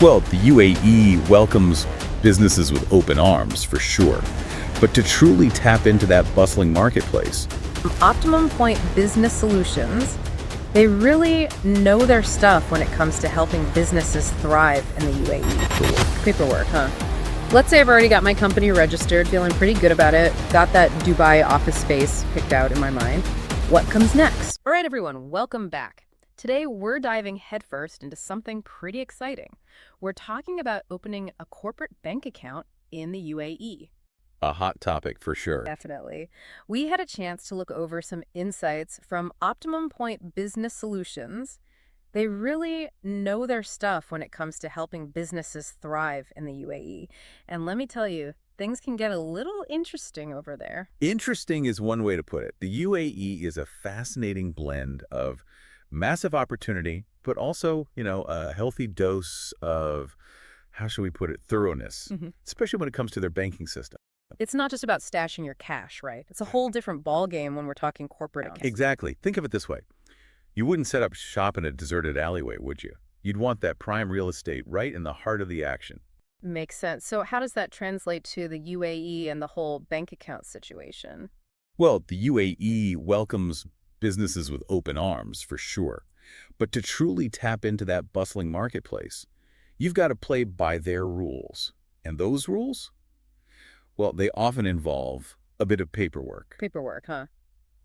Well, the UAE welcomes businesses with open arms, for sure. But to truly tap into that bustling marketplace, Optimum Point Business Solutions, they really know their stuff when it comes to helping businesses thrive in the UAE. Paperwork, huh? Let's say I've already got my company registered, feeling pretty good about it, got that Dubai office space picked out in my mind. What comes next? All right, everyone, welcome back. Today, we're diving headfirst into something pretty exciting. We're talking about opening a corporate bank account in the UAE. a hot topic for sure. Definitely. We had a chance to look over some insights from Optimum Point Business Solutions. They really know their stuff when it comes to helping businesses thrive in the UAE. And let me tell you, things can get a little interesting over there. Interesting is one way to put it. The UAE is a fascinating blend of massive opportunity, but also, a healthy dose of, how should we put it, thoroughness, especially when it comes to their banking system. It's not just about stashing your cash, right? It's a whole different ballgame when we're talking corporate accounts. Exactly. Think of it this way. You wouldn't set up shop in a deserted alleyway, would you? You'd want that prime real estate right in the heart of the action. Makes sense. So how does that translate to the UAE and the whole bank account situation? Well, the UAE welcomes businesses with open arms, for sure. But to truly tap into that bustling marketplace, you've got to play by their rules. And those rules? Well, they often involve a bit of paperwork. Paperwork, huh?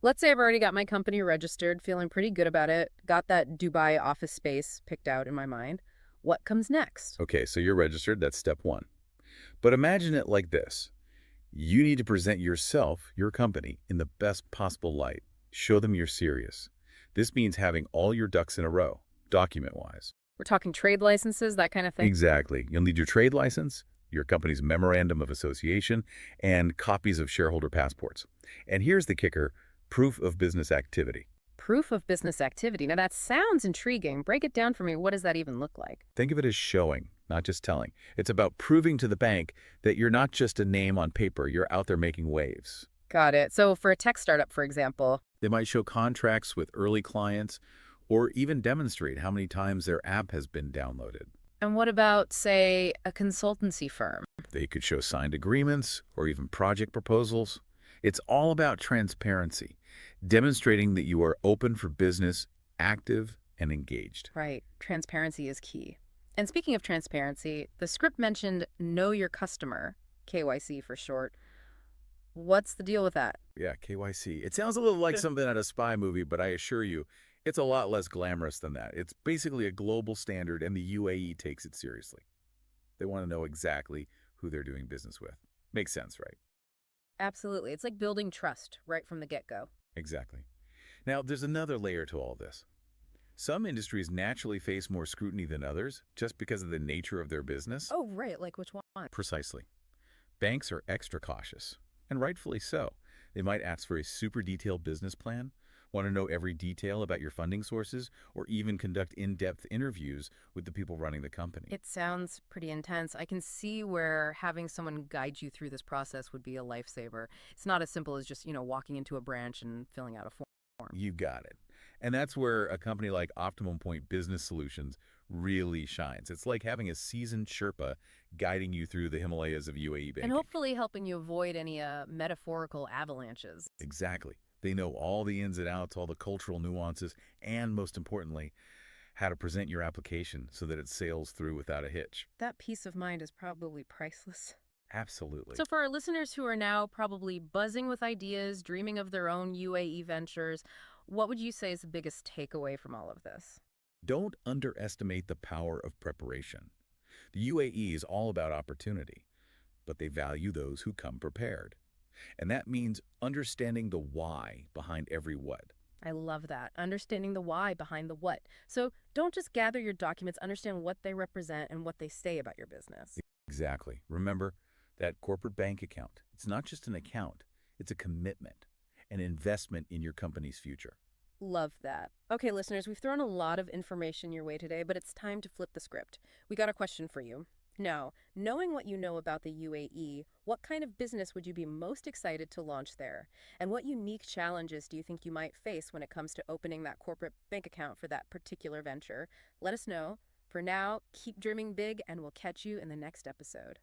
Let's say I've already got my company registered, feeling pretty good about it, got that Dubai office space picked out in my mind. What comes next? Okay, so you're registered, that's step one. But imagine it like this. You need to present yourself, your company, in the best possible light. Show them you're serious. This means having all your ducks in a row, document-wise. We're talking trade licenses, that kind of thing? Exactly. You'll need your trade license, your company's memorandum of association, and copies of shareholder passports. And here's the kicker, proof of business activity. Proof of business activity. Now that sounds intriguing. Break it down for me. What does that even look like? Think of it as showing, not just telling. It's about proving to the bank that you're not just a name on paper, you're out there making waves. Got it. So for a tech startup, for example. They might show contracts with early clients or even demonstrate how many times their app has been downloaded. And what about, say, a consultancy firm? They could show signed agreements or even project proposals. It's all about transparency, demonstrating that you are open for business, active, and engaged. Right. Transparency is key. And speaking of transparency, the script mentioned know your customer, KYC for short. What's the deal with that? Yeah, KYC. It sounds a little like something out of a spy movie, but I assure you, it's a lot less glamorous than that. It's basically a global standard, and the UAE takes it seriously. They want to know exactly who they're doing business with. Makes sense, right? Absolutely. It's like building trust right from the get-go. Exactly. Now, there's another layer to all this. Some industries naturally face more scrutiny than others just because of the nature of their business. Oh, right. Like which one? Precisely. Banks are extra cautious, and rightfully so. They might ask for a super detailed business plan, want to know every detail about your funding sources, or even conduct in-depth interviews with the people running the company. It sounds pretty intense. I can see where having someone guide you through this process would be a lifesaver. It's not as simple as just, walking into a branch and filling out a form. You got it. And that's where a company like Optimum Point Business Solutions really shines. It's like having a seasoned Sherpa guiding you through the Himalayas of UAE banking. And hopefully helping you avoid any metaphorical avalanches. Exactly. They know all the ins and outs, all the cultural nuances, and most importantly, how to present your application so that it sails through without a hitch. That peace of mind is probably priceless. Absolutely. So for our listeners who are now probably buzzing with ideas, dreaming of their own UAE ventures, what would you say is the biggest takeaway from all of this? Don't underestimate the power of preparation. The UAE is all about opportunity, but they value those who come prepared. And that means understanding the why behind every what. I love that. Understanding the why behind the what. So don't just gather your documents, understand what they represent and what they say about your business. Exactly. Remember that corporate bank account. It's not just an account. It's a commitment, an investment in your company's future. Love that. Okay, listeners, we've thrown a lot of information your way today, but it's time to flip the script. We got a question for you. Now, knowing what you know about the UAE, what kind of business would you be most excited to launch there? And what unique challenges do you think you might face when it comes to opening that corporate bank account for that particular venture? Let us know. For now, keep dreaming big, and we'll catch you in the next episode.